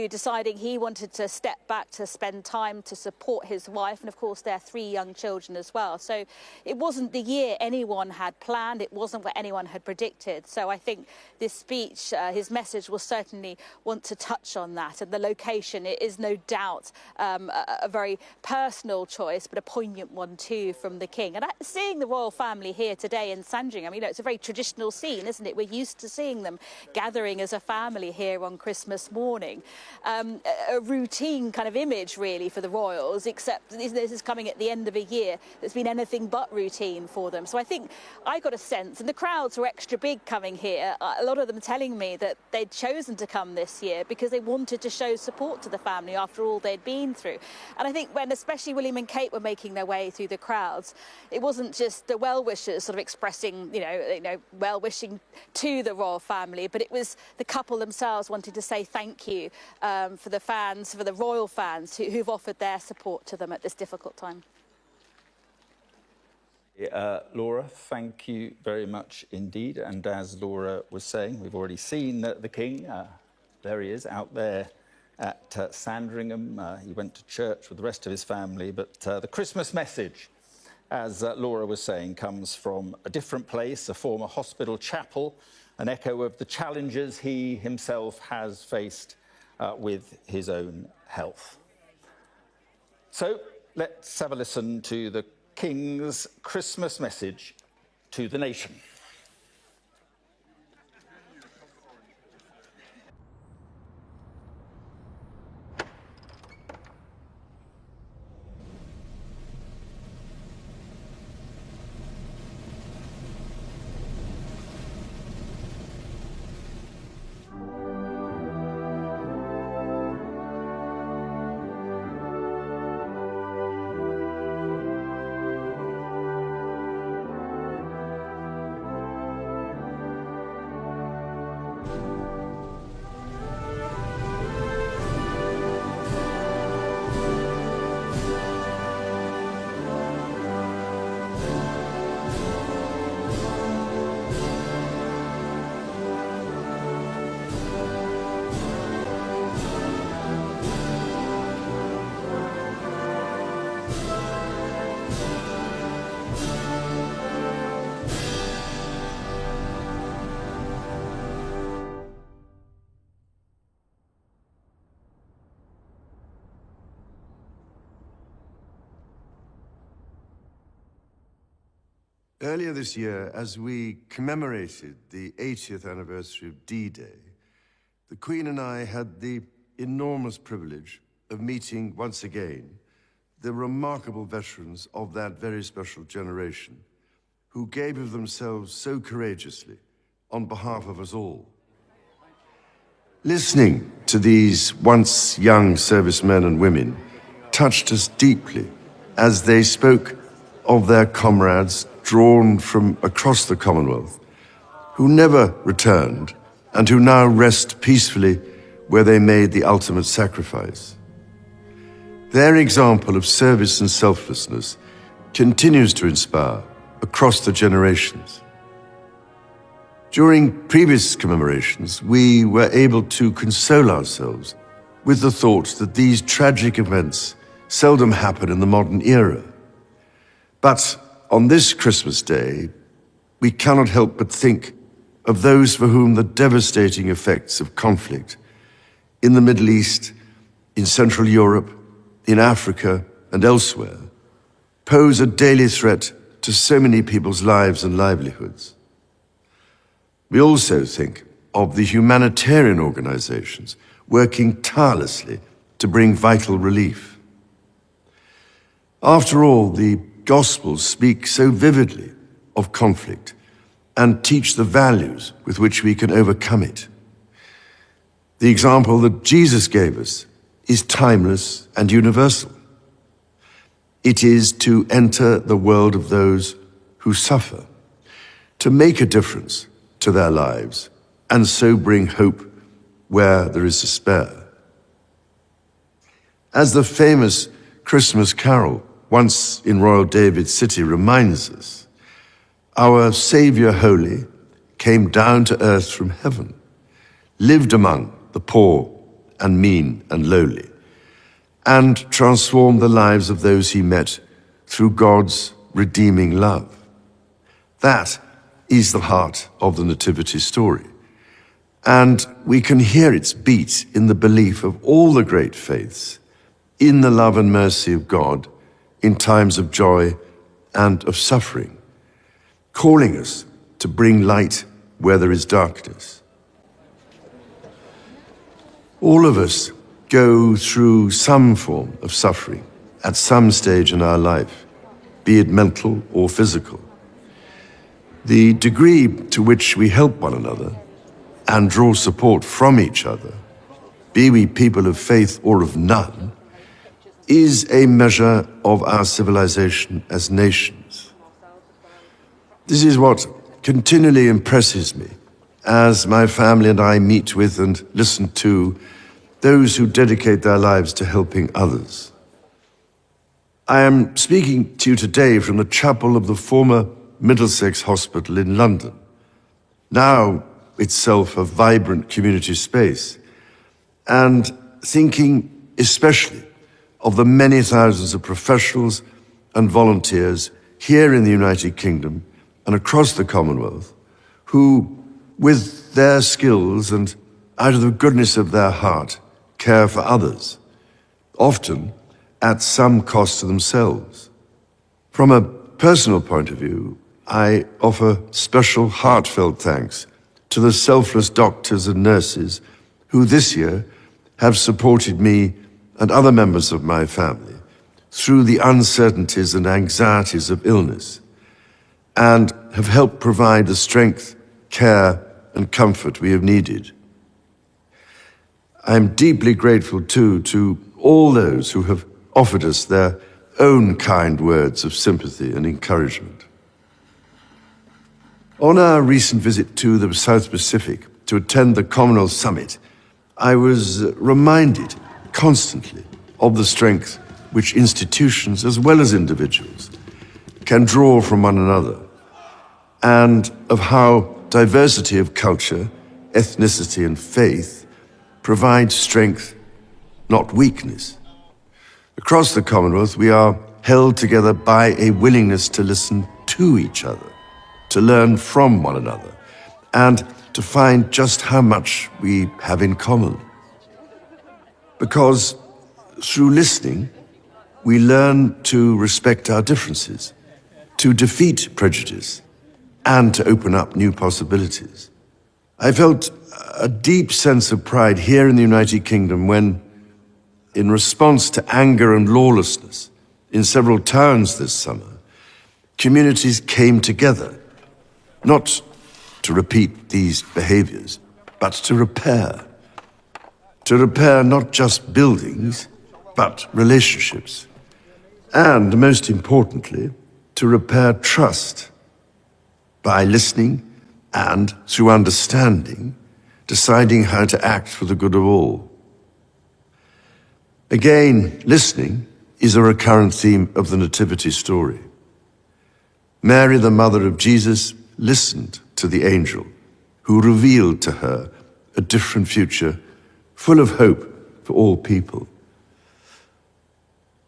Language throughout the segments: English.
deciding he wanted to step back to spend time to support his wife and of course their 3 young children as well. So it wasn't the year anyone had planned, it wasn't what anyone had predicted. So I think this speech, his message will certainly want to touch on that, and the location, it is no doubt a very personal choice but a poignant one too from the King. And seeing the royal family here today in Sandringham, you know, it's a very traditional scene, isn't it? We're used to seeing them gathering as a family here on Christmas morning. A routine kind of image really for the royals, except this is coming at the end of a year that's been anything but routine for them. So I think I got a sense, and the crowds were extra big coming here, a lot of them telling me that they'd chosen to come this year because they wanted to show support to the family after all they'd been through. And I think when especially William and Kate were making their way through the crowds, it wasn't just the well-wishers sort of expressing, you know, well-wishing to the royal family, but it was the couple themselves wanting to say thank you for the fans, for the royal fans who've offered their support to them at this difficult time. Laura, thank you very much indeed. And as Laura was saying, we've already seen the King. There he is out there at Sandringham. He went to church with the rest of his family, but the Christmas message, as Laura was saying, comes from a different place, a former hospital chapel, an echo of the challenges he himself has faced with his own health. So let's have a listen to the King's Christmas message to the nation. Earlier this year, as we commemorated the 80th anniversary of D-Day, the Queen and I had the enormous privilege of meeting once again the remarkable veterans of that very special generation who gave of themselves so courageously on behalf of us all. Listening to these once young servicemen and women touched us deeply as they spoke of their comrades drawn from across the Commonwealth, who never returned and who now rest peacefully where they made the ultimate sacrifice. Their example of service and selflessness continues to inspire across the generations. During previous commemorations, we were able to console ourselves with the thought that these tragic events seldom happen in the modern era. But on this Christmas Day, we cannot help but think of those for whom the devastating effects of conflict in the Middle East, in Central Europe, in Africa, and elsewhere pose a daily threat to so many people's lives and livelihoods. We also think of the humanitarian organizations working tirelessly to bring vital relief. After all, the Gospels speak so vividly of conflict and teach the values with which we can overcome it. The example that Jesus gave us is timeless and universal. It is to enter the world of those who suffer, to make a difference to their lives, and so bring hope where there is despair. As the famous Christmas carol once in Royal David's City reminds us, our Saviour Holy came down to earth from heaven, lived among the poor and mean and lowly, and transformed the lives of those he met through God's redeeming love. That is the heart of the Nativity story. And we can hear its beat in the belief of all the great faiths, in the love and mercy of God in times of joy and of suffering, calling us to bring light where there is darkness. All of us go through some form of suffering at some stage in our life, be it mental or physical. The degree to which we help one another and draw support from each other, be we people of faith or of none, is a measure of our civilization as nations. This is what continually impresses me as my family and I meet with and listen to those who dedicate their lives to helping others. I am speaking to you today from the chapel of the former Middlesex Hospital in London, now itself a vibrant community space, and thinking especially of the many thousands of professionals and volunteers here in the United Kingdom and across the Commonwealth who, with their skills and out of the goodness of their heart, care for others, often at some cost to themselves. From a personal point of view, I offer special heartfelt thanks to the selfless doctors and nurses who this year have supported me and other members of my family through the uncertainties and anxieties of illness, and have helped provide the strength, care, and comfort we have needed. I am deeply grateful, too, to all those who have offered us their own kind words of sympathy and encouragement. On our recent visit to the South Pacific to attend the Commonwealth Summit, I was reminded constantly of the strength which institutions, as well as individuals, can draw from one another, and of how diversity of culture, ethnicity, and faith provides strength, not weakness. Across the Commonwealth, we are held together by a willingness to listen to each other, to learn from one another, and to find just how much we have in common. Because through listening, we learn to respect our differences, to defeat prejudice, and to open up new possibilities. I felt a deep sense of pride here in the United Kingdom when, in response to anger and lawlessness in several towns this summer, communities came together, not to repeat these behaviors, but to repair. To repair not just buildings, but relationships. And most importantly, to repair trust by listening and, through understanding, deciding how to act for the good of all. Again, listening is a recurrent theme of the Nativity story. Mary, the mother of Jesus, listened to the angel who revealed to her a different future full of hope for all people.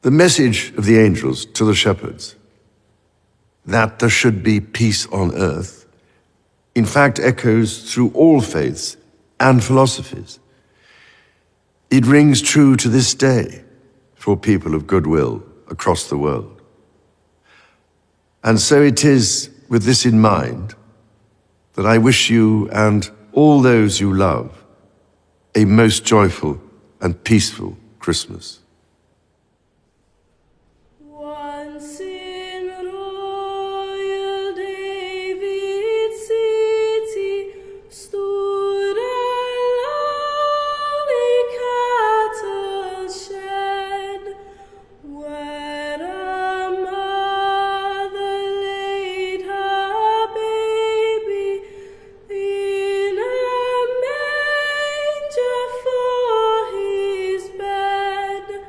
The message of the angels to the shepherds, that there should be peace on earth, in fact echoes through all faiths and philosophies. It rings true to this day for people of goodwill across the world. And so it is with this in mind that I wish you and all those you love a most joyful and peaceful Christmas. Once in royal David's city stood a lowly cattle shed, where a mother laid her baby in a manger for his bed.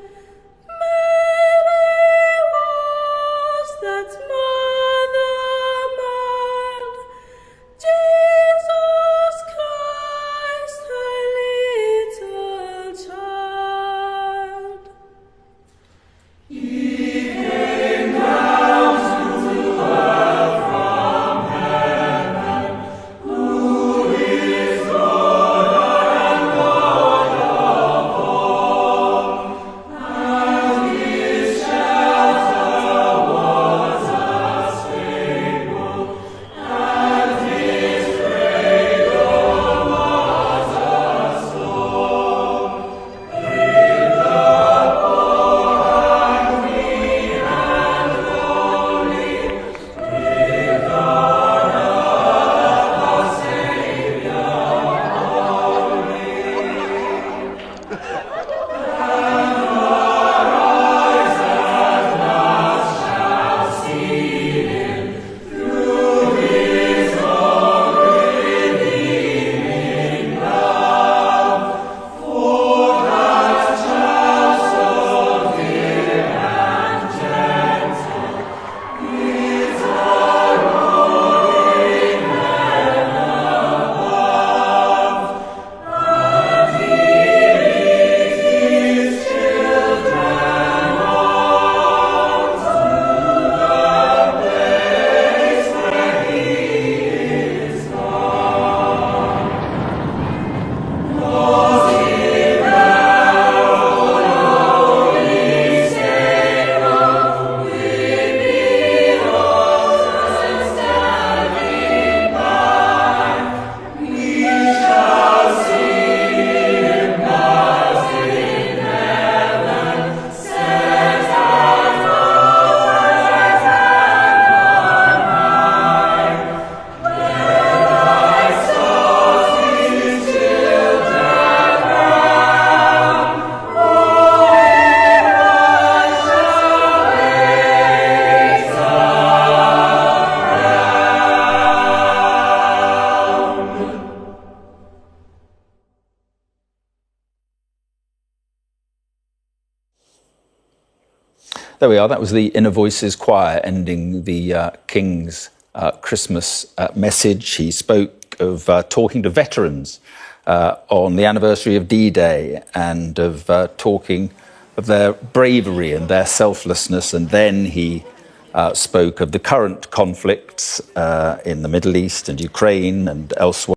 There we are. That was the Inner Voices Choir ending the King's Christmas message. He spoke of talking to veterans on the anniversary of D-Day and of talking of their bravery and their selflessness. And then he spoke of the current conflicts in the Middle East and Ukraine and elsewhere.